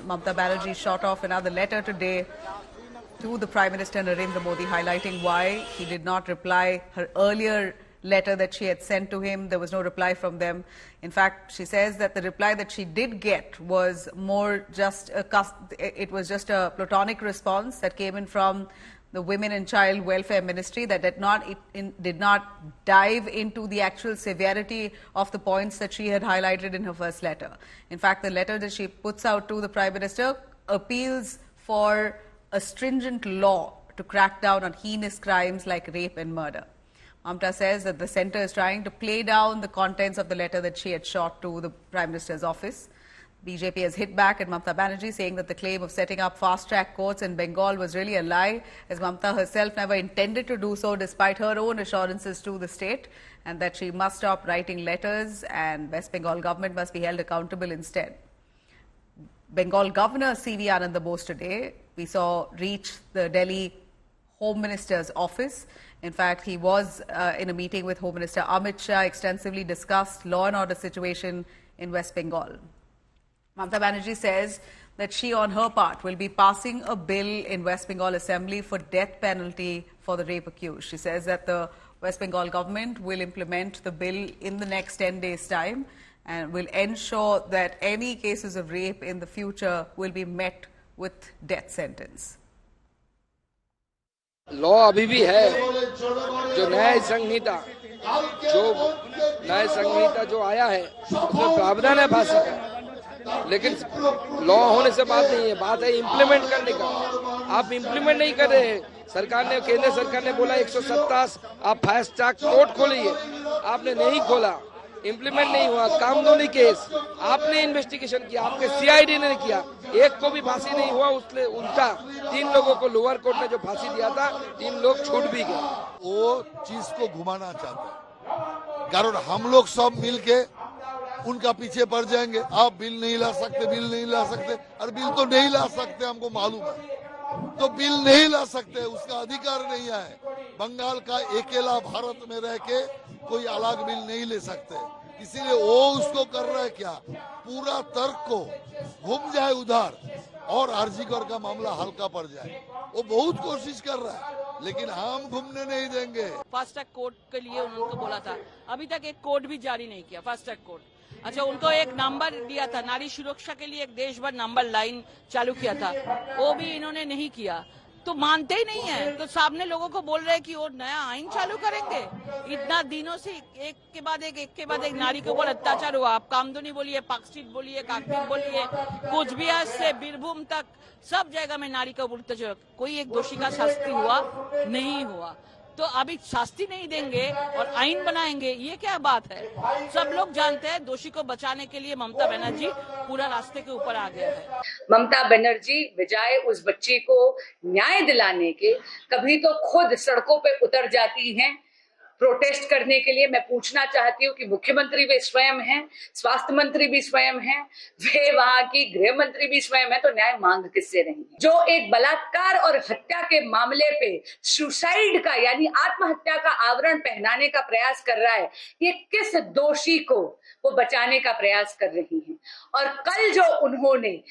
Mamata Banerjee shot off another letter today to the Prime Minister Narendra Modi, highlighting why he did not reply her earlier letter that she had sent to him. There was no reply from them. In fact, she says that the reply that she did get was more just a platonic response that came in from the Women and Child Welfare Ministry that did not dive into the actual severity of the points that she had highlighted in her first letter. In fact, the letter that she puts out to the Prime Minister appeals for a stringent law to crack down on heinous crimes like rape and murder. Mamata says that the centre is trying to play down the contents of the letter that she had shot to the Prime Minister's office. BJP has hit back at Mamata Banerjee, saying that the claim of setting up fast-track courts in Bengal was really a lie, as Mamata herself never intended to do so despite her own assurances to the state, and that she must stop writing letters and West Bengal government must be held accountable instead. Bengal Governor C.V. Ananda Bose today, we saw, reach the Delhi Home Minister's office. In fact, he was in a meeting with Home Minister Amit Shah, extensively discussed law and order situation in West Bengal. Mamata Banerjee says that she, on her part, will be passing a bill in West Bengal Assembly for death penalty for the rape accused. She says that the West Bengal government will implement the bill in the next 10 days' time and will ensure that any cases of rape in the future will be met with death sentence. Law अभी भी है, जो न्याय संहिता जो आया है उसमें प्रावधान है फांसी का, लेकिन लॉ होने से बात नहीं है, बात है इम्प्लीमेंट करने का। आप इम्प्लीमेंट नहीं कर रहे। सरकार ने, केंद्र सरकार ने बोला 127 आप फास्ट ट्रैक कोर्ट खोलिए, आपने नहीं खोला, इम्प्लीमेंट नहीं हुआ। कामदोनी केस आपने इन्वेस्टिगेशन किया, आपके सीआईडी ने किया, एक को भी फांसी नहीं हुआ, उसने उल्टा 3 लोगों को लोअर कोर्ट ने जो फांसी दिया था 3 लोग छूट भी गए। वो चीज को घुमाना चाहते हैं, कारण हम लोग सब मिलके उनका पीछे पड़ जाएंगे। आप बिल नहीं ला सकते, बिल नहीं ला सकते, और बिल तो नहीं ला सकते, हमको मालूम है, तो बिल नहीं ला सकते, उसका अधिकार नहीं है। बंगाल का अकेला भारत में रह के कोई अलग बिल नहीं ले सकते, इसीलिए वो उसको कर रहा है क्या, पूरा तर्क को घूम जाए उधर और आरजीकर का मामला हल्का पड़ जाए। वो बहुत कोशिश कर रहा है, लेकिन हम घूमने नहीं देंगे। फास्ट ट्रैक कोर्ट के लिए उनको बोला था, अभी तक एक कोर्ट भी जारी नहीं किया फास्ट ट्रैक कोर्ट। अच्छा, उनको एक नंबर दिया था, नारी सुरक्षा के लिए एक देश भर नंबर लाइन चालू किया था, वो भी इन्होंने नहीं किया। तो मानते ही नहीं है, तो सामने लोगों को बोल रहे हैं कि वो नया आइन चालू करेंगे। इतना दिनों से एक के बाद एक नारी के ऊपर अत्याचार हुआ। आप कामदोनी बोलिए, पार्कस्ट्रीट बोलिए, काकद्वीप बोलिए, कूचबिहार से बीरभूम तक सब जगह में नारी का ऊपर अत्याचार, कोई एक दोषी का शास्ति हुआ नहीं हुआ। तो अभी शास्ति नहीं देंगे और आइन बनाएंगे, ये क्या बात है। सब लोग जानते हैं दोषी को बचाने के लिए ममता बनर्जी पूरा रास्ते के ऊपर आ गया है। ममता बनर्जी बजाय उस बच्ची को न्याय दिलाने के कभी तो खुद सड़कों पे उतर जाती हैं प्रोटेस्ट करने के लिए। मैं पूछना चाहती हूँ कि मुख्यमंत्री वे स्वयं हैं, स्वास्थ्य मंत्री भी स्वयं हैं, वे वहां की गृह मंत्री भी स्वयं है, तो न्याय मांग किससे रही है। जो एक बलात्कार और हत्या के मामले पे सुसाइड का यानी आत्महत्या का आवरण पहनाने का प्रयास कर रहा है, ये किस दोषी को वो बचाने का प्रयास कर रही है। और कल जो उन्होंने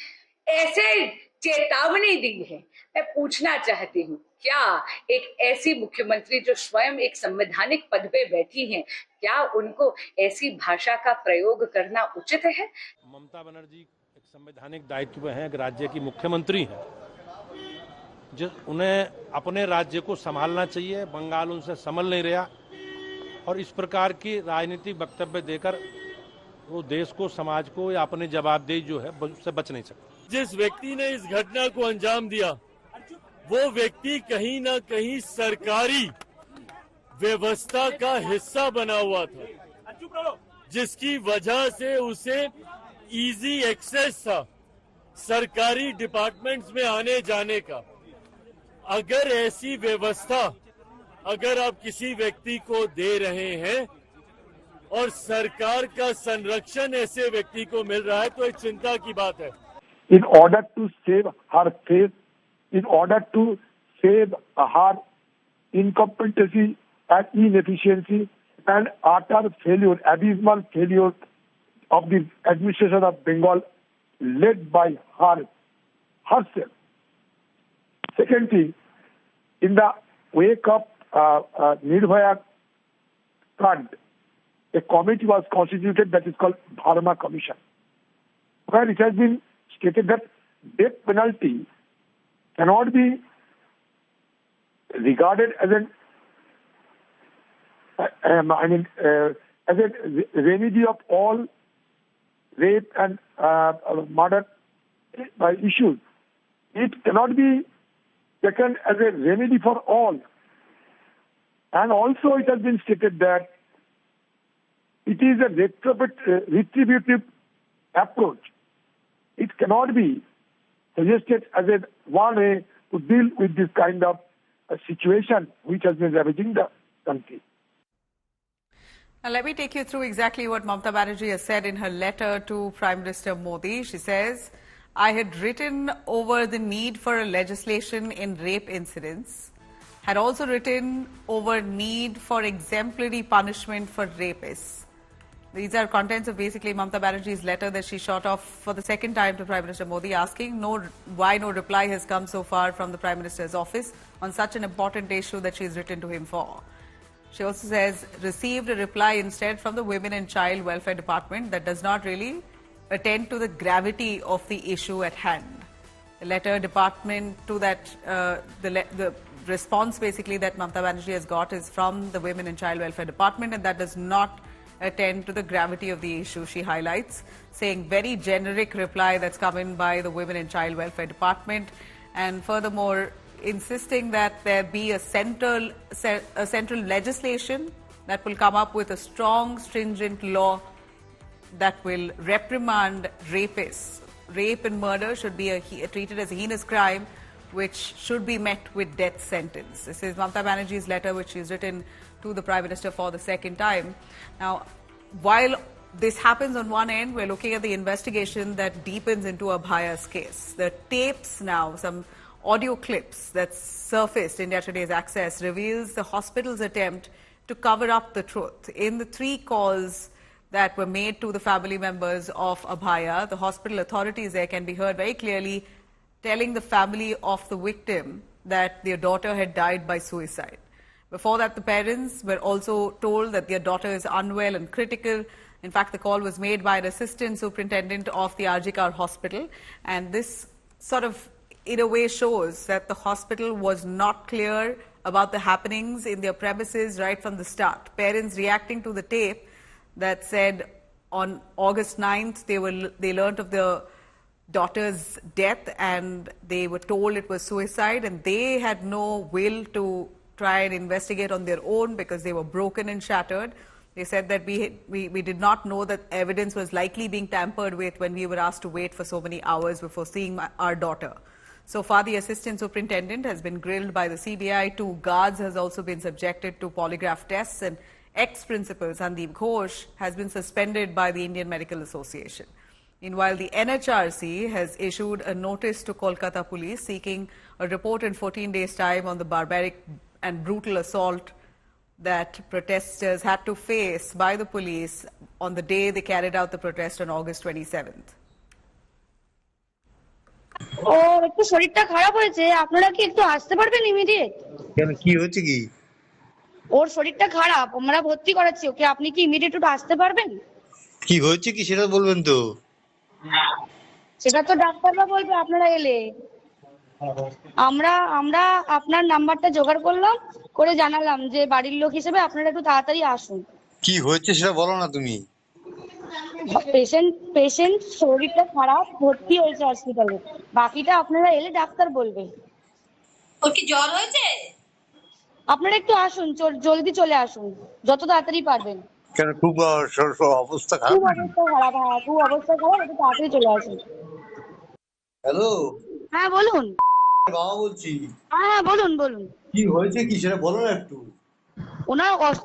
ऐसे चेतावनी दी है, मैं पूछना चाहती हूँ, क्या एक ऐसी मुख्यमंत्री जो स्वयं एक संवैधानिक पद पे बैठी हैं, क्या उनको ऐसी भाषा का प्रयोग करना उचित है। ममता बनर्जी एक संवैधानिक दायित्व पे हैं, एक राज्य की मुख्यमंत्री हैं, जो उन्हें अपने राज्य को संभालना चाहिए। बंगाल उनसे संभल नहीं रहा और इस प्रकार की राजनीतिक वक्तव्य देकर वो देश को, समाज को या अपनी जवाबदेही जो है उससे बच नहीं सकते। जिस व्यक्ति ने इस घटना को अंजाम दिया, वो व्यक्ति कहीं ना कहीं सरकारी व्यवस्था का हिस्सा बना हुआ था, जिसकी वजह से उसे इजी एक्सेस था सरकारी डिपार्टमेंट्स में आने जाने का। अगर ऐसी व्यवस्था अगर आप किसी व्यक्ति को दे रहे हैं और सरकार का संरक्षण ऐसे व्यक्ति को मिल रहा है, तो एक चिंता की बात है। In order to save her face, in order to save her incompetency and inefficiency and utter failure, abysmal failure of the administration of Bengal led by her herself. Second thing, in the wake of Nirbhaya Kand, a committee was constituted that is called Bharma Commission, where it has been stated that death penalty cannot be regarded as as a remedy of all rape and murder issues. It cannot be taken as a remedy for all. And also it has been stated that it is a retributive approach. It cannot be suggested as a one way to deal with this kind of a situation which has been ravaging the country. Now, let me take you through exactly what Mamata Banerjee has said in her letter to Prime Minister Modi. She says, I had written over the need for a legislation in rape incidents, had also written over need for exemplary punishment for rapists. These are contents of basically Mamata Banerjee's letter that she shot off for the second time to Prime Minister Modi, asking why no reply has come so far from the Prime Minister's office on such an important issue that she has written to him for. She also says, received a reply instead from the Women and Child Welfare Department that does not really attend to the gravity of the issue at hand. The letter department to that, the response basically that Mamata Banerjee has got is from the Women and Child Welfare Department, and that does not attend to the gravity of the issue, she highlights, saying very generic reply that's come in by the Women and Child Welfare Department, and furthermore insisting that there be a central legislation that will come up with a strong, stringent law that will reprimand rapists. Rape and murder should be treated as a heinous crime, which should be met with death sentence. This is Mamata Banerjee's letter, which she's written to the Prime Minister for the second time. Now, while this happens on one end, we're looking at the investigation that deepens into Abhaya's case. The tapes now, some audio clips that surfaced in yesterday's Access, reveals the hospital's attempt to cover up the truth. In the 3 calls that were made to the family members of Abhaya, the hospital authorities there can be heard very clearly telling the family of the victim that their daughter had died by suicide. Before that, the parents were also told that their daughter is unwell and critical. In fact, the call was made by an assistant superintendent of the RG Kar hospital, and this sort of in a way shows that the hospital was not clear about the happenings in their premises right from the start. Parents reacting to the tape that said on August 9th they learnt of the daughter's death and they were told it was suicide, and they had no will to try and investigate on their own because they were broken and shattered. They said that we did not know that evidence was likely being tampered with when we were asked to wait for so many hours before seeing our daughter. So far, the assistant superintendent has been grilled by the CBI. 2 guards has also been subjected to polygraph tests, and ex-principal Sandeep Ghosh has been suspended by the Indian Medical Association. Meanwhile, the NHRC has issued a notice to Kolkata police seeking a report in 14 days' time on the barbaric and brutal assault that protesters had to face by the police on the day they carried out the protest on August 27th. ও একটু শরীরটা খারাপ হয়েছে, আপনারা কি একটু আসতে পারবেন immediate? কেন, কি হচ্ছে? কি ওর শরীরটা খারাপ, আমরা ভর্তি করাচ্ছি ওকে, আপনি কি ইমিডিয়েট একটু আসতে পারবেন? কি হচ্ছে কি সেটা বলবেন তো? সেটা তো ডাক্তাররা বলবে আপনারা এলে। আমরা আপনার নাম্বারটা জোগাড় করলাম, করে জানালাম যে বাড়ির লোক হিসেবে আপনারা একটু তাড়াতাড়ি আসুন। কি হচ্ছে সেটা বলো না তুমি। পেশেন্ট শরীরটা খারাপ, ভর্তি হয়েছে হসপিটালে, বাকিটা আপনারা এলে ডাক্তার বলবে। ওর কি জ্বর হয়েছে? আপনারা একটু আসুন, জলদি চলে আসুন যত তাড়াতাড়ি পারবেন। কেন, খুব অবস্থা খারাপ? খুব অবস্থা খারাপ, হ্যাঁ খুব অবস্থা খারাপ, একটু তাড়াতাড়ি চলে আসুন। হ্যালো, হ্যাঁ বলুন। বাবা বলছি। হ্যাঁ বলুন। কি হয়েছে কি সেটা বলো না একটু।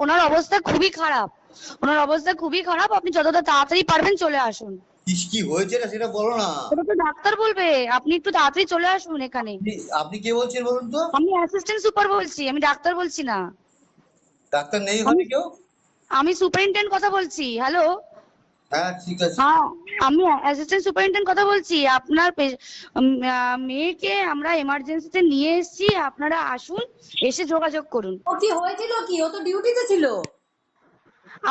ওনার অবস্থা খুবই খারাপ, আপনি যতটা তাড়াতাড়ি পারবেন চলে আসুন। কি হয়েছে না সেটা বলো না। সেটা তো ডাক্তার বলবে, আপনি একটু তাড়াতাড়ি চলে আসুন এখানে। আপনি কে বলছেন বলুন তো? আমি অ্যাসিস্ট্যান্ট সুপার বলছি, আমি ডাক্তার বলছি না। ডাক্তার নেই হবে কেউ? আমি সুপারিনটেন্ডেন্ট কথা বলছি। হ্যালো, হ্যাঁ ঠিক আছে। হ্যাঁ, আমি অ্যাসিস্ট্যান্ট সুপারিনটেন্ডেন্ট কথা বলছি। আপনার মেয়েকে আমরা এমার্জেন্সিতে নিয়ে এসেছি, আপনারা আসুন, এসে যোগাযোগ করুন। ও কি হয়েছিল কি? ও তো ডিউটিতে ছিল।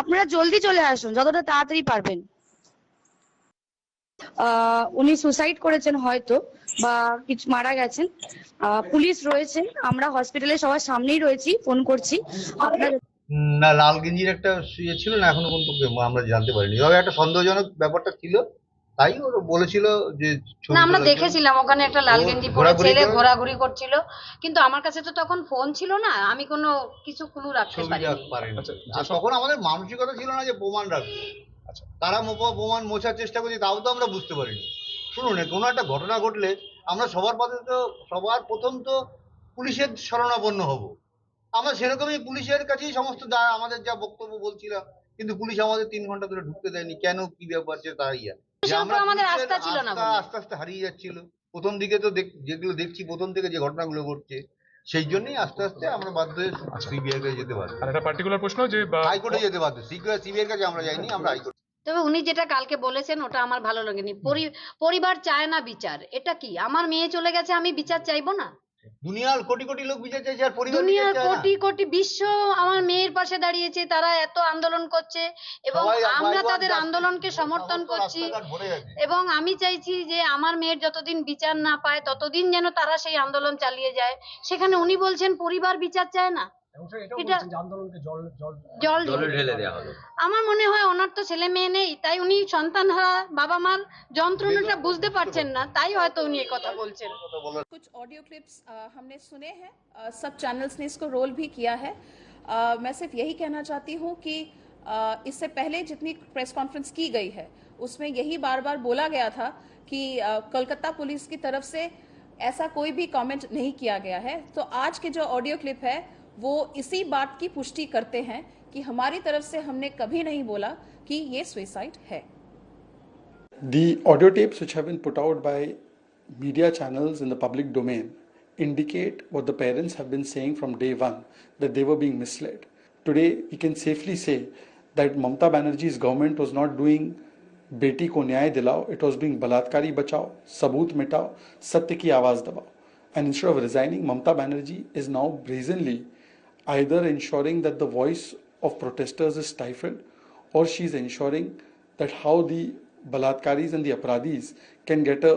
আপনারা জলদি চলে আসুন, যতটা তাড়াতাড়ি পারবেন। উনি সুসাইড করেছেন হয়তো, বা কিছু মারা গেছেন। পুলিশ রয়েছে, আমরা হসপিটালে সবার সামনেই রয়েছি, ফোন করছি। আপনার না, লাল গেঞ্জির একটা ইয়ে ছিল না, এখনো পর্যন্ত আমরা জানতে পারিনি। তবে একটা সন্দেহজনক ব্যাপারটা ছিল, তাই ওরা বলেছিল যে না, আমরা দেখেছিলাম ওখানে একটা লাল গেঞ্জি পরে ছেলে ঘোরাঘুরি করছিল, কিন্তু আমার কাছে তো তখন ফোন ছিল না, আমি কোনো কিছু ক্লু রাখতে পারিনি। আর তখন আমাদের মানসিকতা ছিল না যে প্রমাণ রাখবে। তারা প্রমাণ মোছার চেষ্টা করছে, তাও তো আমরা বুঝতে পারিনি। শুনুন, কোনো একটা ঘটনা ঘটলে আমরা সবার প্রথম তো পুলিশের শরণাপন্ন হব। আমরা সেরকমই পুলিশের কাছেই সমস্ত আমাদের যা বক্তব্য বলছিলাম, কিন্তু পুলিশ আমাদের 3 ঘন্টা ধরে ঢুকতে দেয়নি। কেন, কি ব্যাপার, তাই আমাদের আস্থা ছিল না, আস্তে আস্তে হারিয়ে যাচ্ছিল। প্রথম দিকে তো যেগুলো দেখছি, প্রথম থেকে যে ঘটনাগুলো ঘটছে, সেই জন্যই আস্তে আস্তে আমরা বাধ্য হয়ে সিবিআই কাছে যেতে পারি। আর একটা পার্টিকুলার প্রশ্ন, যে হাইকোর্টে যেতে বাধ্য। সিবিআই কাছে আমরা যাইনি, আমরা হাইকোর্ট। তবে উনি যেটা কালকে বলেছেন ওটা আমার ভালো লাগেনি। পরিবার চায় না বিচার, এটা কি? আমার মেয়ে চলে গেছে, আমি বিচার চাইবো না? দুনিয়ার কোটি কোটি লোক বিচার চাইছে, আর পরিবার দুনিয়ার কোটি কোটি বিশ্ব আমার মেয়ের পাশে দাঁড়িয়েছে, তারা এত আন্দোলন করছে এবং আমরা তাদের আন্দোলনকে সমর্থন করছি। এবং আমি চাইছি যে আমার মেয়ের যতদিন বিচার না পায় ততদিন যেন তারা সেই আন্দোলন চালিয়ে যায়। সেখানে উনি বলছেন পরিবার বিচার চায় না, এটা জল ঢেলে দেওয়া হলো। আমার মনে হয় ওনার তো ছেলে মেয়ে নেই, তাই উনি সন্তানহারা বাবা মার যন্ত্রণাটা বুঝতে পারছেন না, তাই হয়তো উনি এই কথা বলছেন। कुछ ऑडियो क्लिप्स हमने सुने हैं, सब चैनल्स ने इसको रोल भी किया है। मैं सिर्फ यही कहना चाहती हूँ कि इससे पहले जितनी प्रेस कॉन्फ्रेंस की गई है उसमें यही बार बार बोला गया था कि कोलकाता पुलिस की तरफ से ऐसा कोई भी कमेंट नहीं किया गया है। तो आज के जो ऑडियो क्लिप है वो इसी बात की पुष्टि करते हैं कि हमारी तरफ से हमने कभी नहीं बोला कि ये सुसाइड है। The audio tapes which have been put out by media channels in the public domain indicate what the parents have been saying from day one, that they were being misled. Today, we can safely say that Mamata Banerjee's government was not doing Beti ko nyay dilao, it was doing Balatkari bachao, Saboot mitao, Satya ki awaaz dabao. And instead of resigning, Mamata Banerjee is now brazenly either ensuring that the voice of protesters is stifled, or she is ensuring that how the Balatkaris and the Apradhis can get a